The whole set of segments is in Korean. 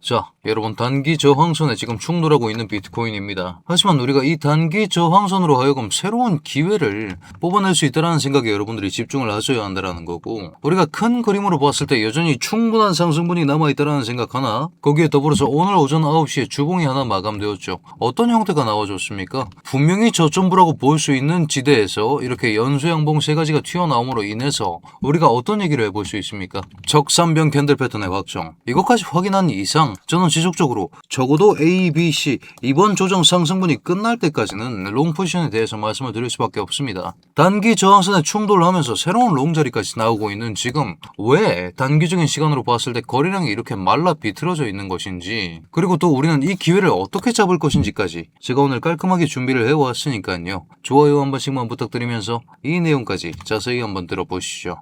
자, 여러분 단기 저항선에 지금 충돌하고 있는 비트코인입니다. 하지만 우리가 이 단기 저항선으로 하여금 새로운 기회를 뽑아낼 수 있다는 생각에 여러분들이 집중을 하셔야 한다는 거고, 우리가 큰 그림으로 봤을 때 여전히 충분한 상승분이 남아있다는 생각 하나, 거기에 더불어서 오늘 오전 9시에 주봉이 하나 마감되었죠. 어떤 형태가 나와줬습니까? 분명히 저점부라고 볼 수 있는 지대에서 이렇게 연소양봉 세 가지가 튀어나옴으로 인해서 우리가 어떤 얘기를 해볼 수 있습니까? 적삼변 캔들 패턴의 확정. 이것까지 확인한 이상 저는 지속적으로 적어도 A, B, C 이번 조정 상승분이 끝날 때까지는 롱 포지션에 대해서 말씀을 드릴 수밖에 없습니다. 단기 저항선에 충돌하면서 새로운 롱 자리까지 나오고 있는 지금 왜 단기적인 시간으로 봤을 때 거래량이 이렇게 말라 비틀어져 있는 것인지, 그리고 또 우리는 이 기회를 어떻게 잡을 것인지까지 제가 오늘 깔끔하게 준비를 해왔으니까요. 좋아요 한 번씩만 부탁드리면서 이 내용까지 자세히 한번 들어보시죠.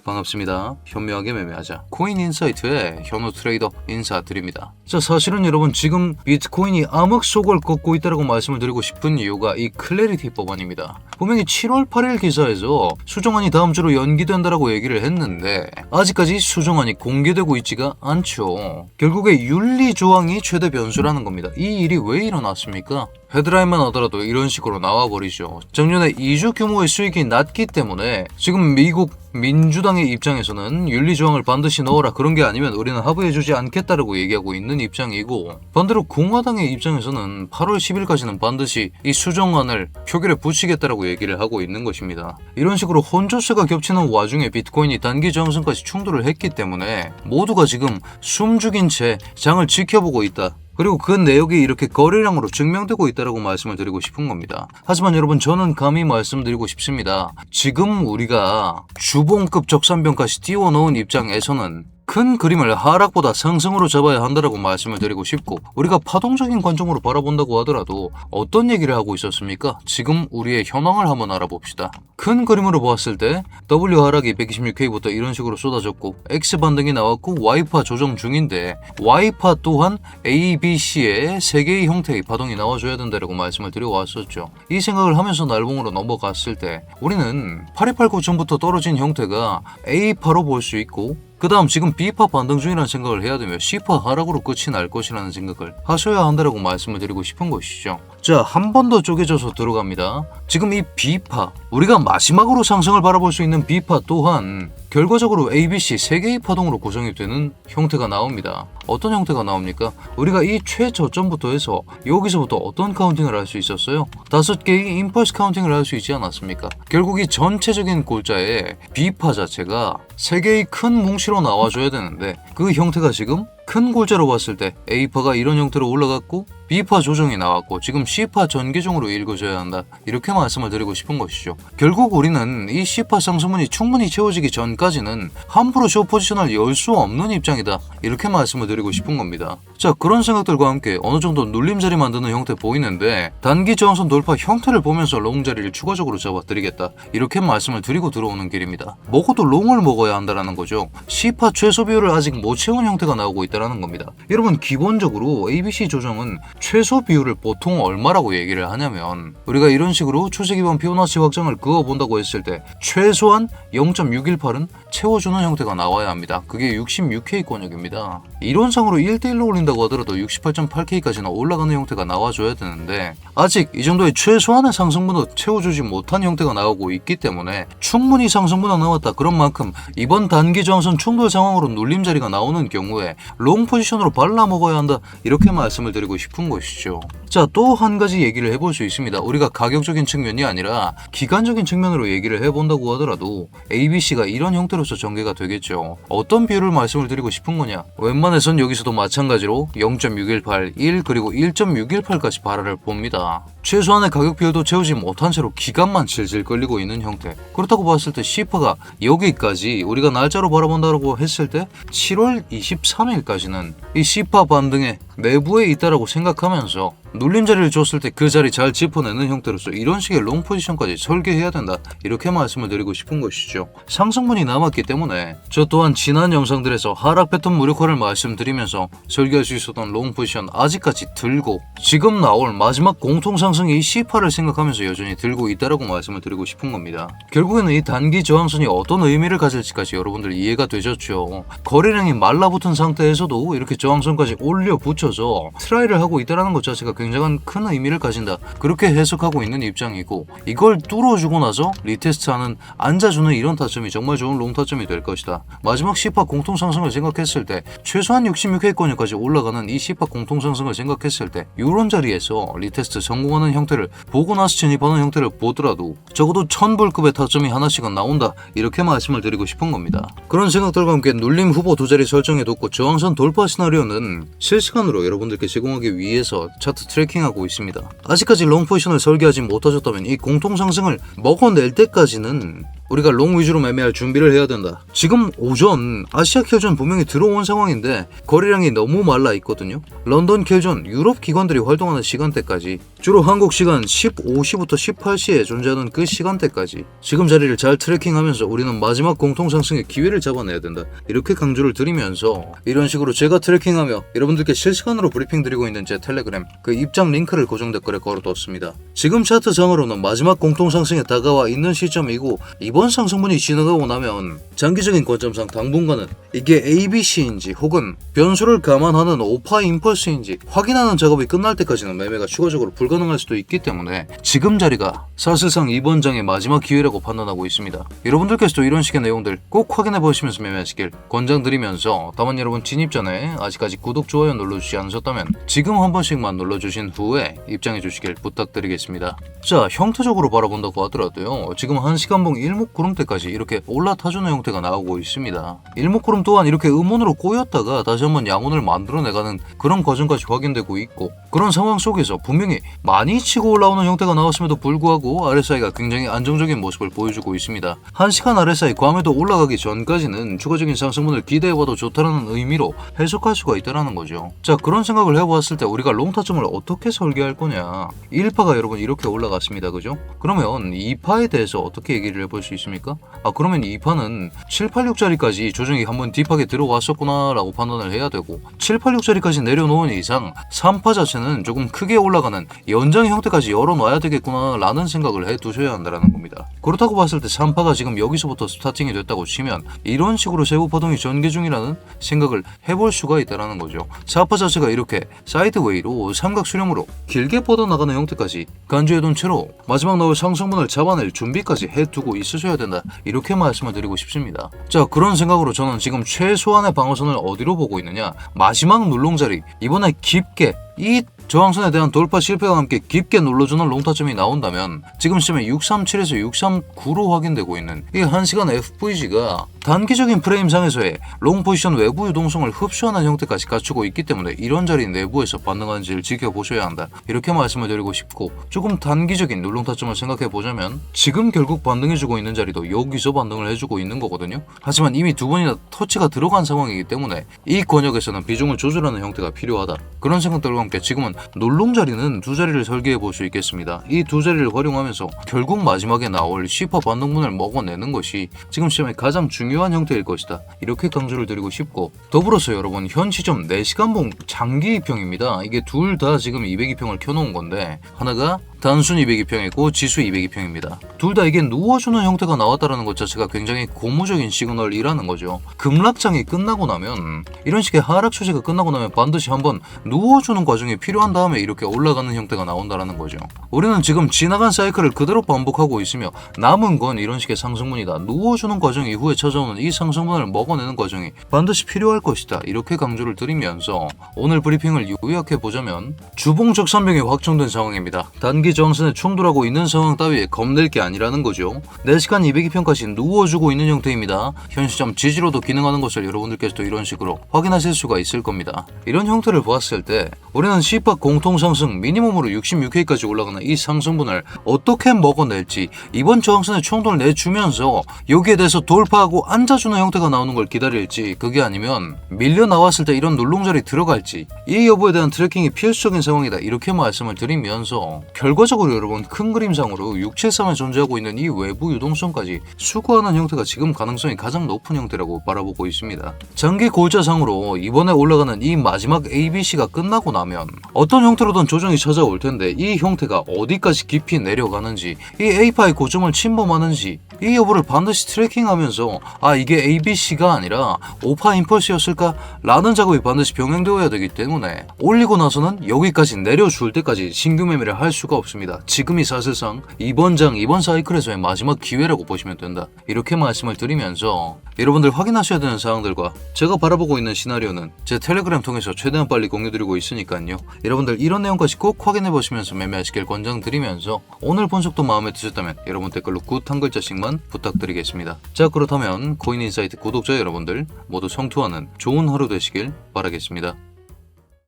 반갑습니다. 현명하게 매매하자. 코인인사이트의 현우 트레이더 인사드립니다. 자, 사실은 여러분 지금 비트코인이 암흑속을 걷고 있다고 말씀을 드리고 싶은 이유가 이 클래리티 법안입니다. 분명히 7월 8일 기사에서 수정안이 다음 주로 연기된다라고 얘기를 했는데 아직까지 수정안이 공개되고 있지가 않죠. 결국에 윤리 조항이 최대 변수라는 겁니다. 이 일이 왜 일어났습니까? 헤드라인만 하더라도 이런 식으로 나와버리죠. 작년에 2주 규모의 수익이 낮기 때문에 지금 미국 민주당의 입장에서는 윤리조항을 반드시 넣어라, 그런 게 아니면 우리는 합의해주지 않겠다라고 얘기하고 있는 입장이고, 반대로 공화당의 입장에서는 8월 10일까지는 반드시 이 수정안을 표결에 붙이겠다라고 얘기를 하고 있는 것입니다. 이런 식으로 혼조세가 겹치는 와중에 비트코인이 단기 저항선까지 충돌을 했기 때문에 모두가 지금 숨죽인 채 장을 지켜보고 있다. 그리고 그 내역이 이렇게 거래량으로 증명되고 있다고 말씀을 드리고 싶은 겁니다. 하지만 여러분, 저는 감히 말씀드리고 싶습니다. 지금 우리가 주봉급 적산변까지 띄워놓은 입장에서는 큰 그림을 하락보다 상승으로 잡아야 한다고 말씀을 드리고 싶고, 우리가 파동적인 관점으로 바라본다고 하더라도 어떤 얘기를 하고 있었습니까? 지금 우리의 현황을 한번 알아봅시다. 큰 그림으로 봤을 때 W 하락이 126K부터 이런 식으로 쏟아졌고 X 반등이 나왔고 Y파 조정 중인데, Y파 또한 A, B, C의 3개의 형태의 파동이 나와줘야 된다고 말씀을 드리고 왔었죠. 이 생각을 하면서 날봉으로 넘어갔을 때 우리는 8289 전부터 떨어진 형태가 A파로 볼 수 있고, 그 다음 지금 B파 반등 중이라는 생각을 해야 되며 C파 하락으로 끝이 날 것이라는 생각을 하셔야 한다고 말씀을 드리고 싶은 것이죠. 자, 한 번 더 쪼개져서 들어갑니다. 지금 이 B파, 우리가 마지막으로 상승을 바라볼 수 있는 B파 또한 결과적으로 ABC 3개의 파동으로 구성이 되는 형태가 나옵니다. 어떤 형태가 나옵니까? 우리가 이 최저점부터 해서 여기서부터 어떤 카운팅을 할 수 있었어요? 5개의 임펄스 카운팅을 할 수 있지 않았습니까? 결국 이 전체적인 골자에 B파 자체가 3개의 큰 뭉치로 나와줘야 되는데, 그 형태가 지금 큰 골자로 봤을 때 A파가 이런 형태로 올라갔고 B파 조정이 나왔고 지금 C파 전개종으로 읽어줘야 한다, 이렇게 말씀을 드리고 싶은 것이죠. 결국 우리는 이 C파 상승분이 충분히 채워지기 전까지는 함부로 숏 포지션을 열 수 없는 입장이다, 이렇게 말씀을 드리고 싶은 겁니다. 자, 그런 생각들과 함께 어느 정도 눌림자리 만드는 형태 보이는데, 단기 저항선 돌파 형태를 보면서 롱 자리를 추가적으로 잡아드리겠다, 이렇게 말씀을 드리고 들어오는 길입니다. 먹어도 롱을 먹어야 한다는 거죠. C파 최소 비율을 아직 못 채운 형태가 나오고 있다는 겁니다. 여러분, 기본적으로 ABC 조정은 최소 비율을 보통 얼마라고 얘기를 하냐면, 우리가 이런 식으로 추세 기반 피보나치 확장을 그어본다고 했을 때 최소한 0.618은 채워주는 형태가 나와야 합니다. 그게 66K권역입니다. 이론상으로 1대1로 올린다고 하더라도 68.8K까지는 올라가는 형태가 나와줘야 되는데, 아직 이 정도의 최소한의 상승분도 채워주지 못한 형태가 나오고 있기 때문에 충분히 상승분이 나왔다, 그런 만큼 이번 단기 저항선 충돌 상황으로 눌림자리가 나오는 경우에 롱 포지션으로 발라먹어야 한다, 이렇게 말씀을 드리고 싶은 것이죠. 자, 또 한 가지 얘기를 해볼 수 있습니다. 우리가 가격적인 측면이 아니라 기간적인 측면으로 얘기를 해본다고 하더라도 ABC가 이런 형태로서 전개가 되겠죠. 어떤 비율을 말씀을 드리고 싶은 거냐? 웬만해선 여기서도 마찬가지로 0.618, 1 그리고 1.618까지 발화를 봅니다. 최소한의 가격 비율도 채우지 못한 채로 기간만 질질 끌리고 있는 형태. 그렇다고 봤을 때 C파가 여기까지 우리가 날짜로 바라본다고 했을 때 7월 23일까지는 이 C파 반등의 내부에 있다라고 생각하면서 눌림 자리를 줬을 때 그 자리 잘 짚어내는 형태로서 이런 식의 롱 포지션까지 설계해야 된다. 이렇게 말씀을 드리고 싶은 것이죠. 상승분이 남았기 때문에 저 또한 지난 영상들에서 하락 패턴 무력화를 말씀드리면서 설계할 수 있었던 롱 포지션 아직까지 들고 지금 나올 마지막 공통 상승의 C8을 생각하면서 여전히 들고 있다라고 말씀을 드리고 싶은 겁니다. 결국에는 이 단기 저항선이 어떤 의미를 가질지까지 여러분들 이해가 되셨죠. 거래량이 말라붙은 상태에서도 이렇게 저항선까지 올려 붙여서 트라이를 하고 있다는 것 자체가 굉장한 큰 의미를 가진다. 그렇게 해석하고 있는 입장이고 이걸 뚫어주고 나서 리테스트하는 앉아주는 이런 타점이 정말 좋은 롱 타점이 될 것이다. 마지막 C8 공통 상승을 생각했을 때 최소한 66회권까지 올라가는 이 C8 공통 상승을 생각했을 때 이런 자리에서 리테스트 성공하는 형태를 보고 나서 진입하는 형태를 보더라도 적어도 1000불급의 타점이 하나씩은 나온다. 이렇게 말씀을 드리고 싶은 겁니다. 그런 생각들과 함께 눌림 후보 두 자리 설정해뒀고 저항선 돌파 시나리오는 실시간으로 여러분들께 제공하기 위해서 차트 트래킹하고 있습니다. 아직까지 롱 포지션을 설계하지 못하셨다면 이 공통 상승을 먹어낼 때까지는 우리가 롱 위주로 매매할 준비를 해야 된다. 지금 오전 아시아 켈전 분명히 들어온 상황인데 거래량이 너무 말라 있거든요. 런던 켈전 유럽 기관들이 활동하는 시간대까지 주로 한국 시간 15시부터 18시에 존재하는 그 시간대까지 지금 자리를 잘 트래킹하면서 우리는 마지막 공통 상승의 기회를 잡아내야 된다. 이렇게 강조를 드리면서 이런 식으로 제가 트래킹하며 여러분들께 실시간으로 브리핑 드리고 있는 제 텔레그램 그 입장 링크를 고정 댓글에 걸어뒀습니다. 지금 차트상으로는 마지막 공통 상승에 다가와 있는 시점이고 이번 상승분이 지나가고 나면 장기적인 관점상 당분간은 이게 ABC인지 혹은 변수를 감안하는 오파 임펄스인지 확인하는 작업이 끝날 때까지는 매매가 추가적으로 불가능할 수도 있기 때문에 지금 자리가 사실상 이번 장의 마지막 기회라고 판단하고 있습니다. 여러분들께서도 이런 식의 내용들 꼭 확인해 보시면서 매매하시길 권장드리면서 다만 여러분 진입 전에 아직까지 구독, 좋아요 눌러주지 않으셨다면 지금 한 번씩만 눌러주신 후에 입장해 주시길 부탁드리겠습니다. 자, 형태적으로 바라본다고 하더라도요. 지금 1시간봉 일목구름대까지 이렇게 올라타주는 형태가 나오고 있습니다. 일목구름 또한 이렇게 음원으로 꼬였다가 다시 한번 양온을 만들어내가는 그런 과정까지 확인되고 있고 그런 상황 속에서 분명히 많이 치고 올라오는 형태가 나왔음에도 불구하고 RSI가 굉장히 안정적인 모습을 보여주고 있습니다. 1시간 RSI 괌에도 올라가기 전까지는 추가적인 상승분을 기대해봐도 좋다는 의미로 해석할 수가 있다는 거죠. 자, 그런 생각을 해보았을 때 우리가 롱타점을 어떻게 설계할 거냐. 1파가 여러분 이렇게 올라갔습니다. 그죠? 그러면 2파에 대해서 어떻게 얘기를 해볼 수 있습니까? 그러면 2파는 786짜리까지 조정이 한번 딥하게 들어왔었구나 라고 판단을 해야 되고 786짜리까지 내려놓은 이상 3파 자체는 조금 크게 올라가는 연장 형태까지 열어놔야 되겠구나 라는 생각을 해 두셔야 한다는 겁니다. 그렇다고 봤을 때 3파가 지금 여기서부터 스타팅이 됐다고 치면 이런 식으로 세부 파동이 전개 중이라는 생각을 해볼 수가 있다는 거죠. 4파 자체가 이렇게 사이드웨이로 삼각 수렴으로 길게 뻗어나가는 형태까지 간주해둔 채로 마지막 나올 상승분을 잡아낼 준비까지 해두고 있으셔야 된다. 이렇게 말씀을 드리고 싶습니다. 자, 그런 생각으로 저는 지금 최소한의 방어선을 어디로 보고 있느냐. 마지막 눌롱자리 이번에 깊게 이 저항선에 대한 돌파 실패와 함께 깊게 눌러주는 롱타점이 나온다면 지금 시점에 637에서 639로 확인되고 있는 이 1시간 FVG가 단기적인 프레임상에서의 롱 포지션 외부 유동성을 흡수하는 형태까지 갖추고 있기 때문에 이런 자리 내부에서 반응하는지를 지켜보셔야 한다. 이렇게 말씀을 드리고 싶고 조금 단기적인 눌롱타점을 생각해보자면 지금 결국 반등해주고 있는 자리도 여기서 반등을 해주고 있는 거거든요. 하지만 이미 두 번이나 터치가 들어간 상황이기 때문에 이 권역에서는 비중을 조절하는 형태가 필요하다. 그런 생각들과 함께 지금은 눌롱 자리는 두 자리를 설계해 볼 수 있겠습니다. 이 두 자리를 활용하면서 결국 마지막에 나올 C8 반등분을 먹어내는 것이 지금 시점에 가장 중요한 형태일 것이다. 이렇게 강조를 드리고 싶고 더불어서 여러분 현 시점 4시간봉 장기 2평입니다. 이게 둘 다 지금 202평을 켜놓은 건데 하나가 단순 202평이고 지수 202평입니다. 둘 다 이게 누워주는 형태가 나왔다는 것 자체가 굉장히 고무적인 시그널이라는 거죠. 급락장이 끝나고 나면 이런 식의 하락 추세가 끝나고 나면 반드시 한번 누워주는 과정이 필요한 다음에 이렇게 올라가는 형태가 나온다는 거죠. 우리는 지금 지나간 사이클을 그대로 반복하고 있으며 남은 건 이런 식의 상승분이다. 누워주는 과정 이후에 찾아오는 이 상승분을 먹어내는 과정이 반드시 필요할 것이다. 이렇게 강조를 드리면서 오늘 브리핑을 요약해 보자면 주봉 적산병이 확정된 상황입니다. 단기 저항선에 충돌하고 있는 상황 따위에 겁낼 게 아니라는 거죠. 4시간 202편까지 누워주고 있는 형태입니다. 현 시점 지지로도 기능하는 것을 여러분들께서도 이런 식으로 확인하실 수가 있을 겁니다. 이런 형태를 보았을 때 우리는 시파 공통상승 미니멈으로 66K까지 올라가는 이 상승분을 어떻게 먹어낼지, 이번 저항선에 충돌을 내주면서 여기에 대해서 돌파하고 앉아주는 형태가 나오는 걸 기다릴지, 그게 아니면 밀려 나왔을 때 이런 눌롱자리 들어갈지, 이 여부에 대한 트래킹이 필수적인 상황이다, 이렇게 말씀을 드리면서 결과적으로 여러분 큰 그림상으로 673에 존재하고 있는 이 외부 유동성까지 수거하는 형태가 지금 가능성이 가장 높은 형태라고 바라보고 있습니다. 장기 골자상으로 이번에 올라가는 이 마지막 ABC가 끝나고 나면 어떤 형태로든 조정이 찾아올 텐데, 이 형태가 어디까지 깊이 내려가는지, 이 A파의 고점을 침범하는지, 이 여부를 반드시 트래킹하면서 아, 이게 ABC가 아니라 5파 임펄스였을까? 라는 작업이 반드시 병행되어야 되기 때문에 올리고 나서는 여기까지 내려줄 때까지 신규 매매를 할 수가 없습니다. 지금이 사실상 이번 사이클에서의 마지막 기회라고 보시면 된다, 이렇게 말씀을 드리면서 여러분들 확인하셔야 되는 사항들과 제가 바라보고 있는 시나리오는 제 텔레그램 통해서 최대한 빨리 공유드리고 있으니까요. 여러분들 이런 내용까지 꼭 확인해 보시면서 매매하시길 권장드리면서 오늘 분석도 마음에 드셨다면 여러분 댓글로 굿 한 글자씩만 부탁드리겠습니다. 자, 그렇다면 코인인사이트 구독자 여러분들 모두 성투하는 좋은 하루 되시길 바라겠습니다.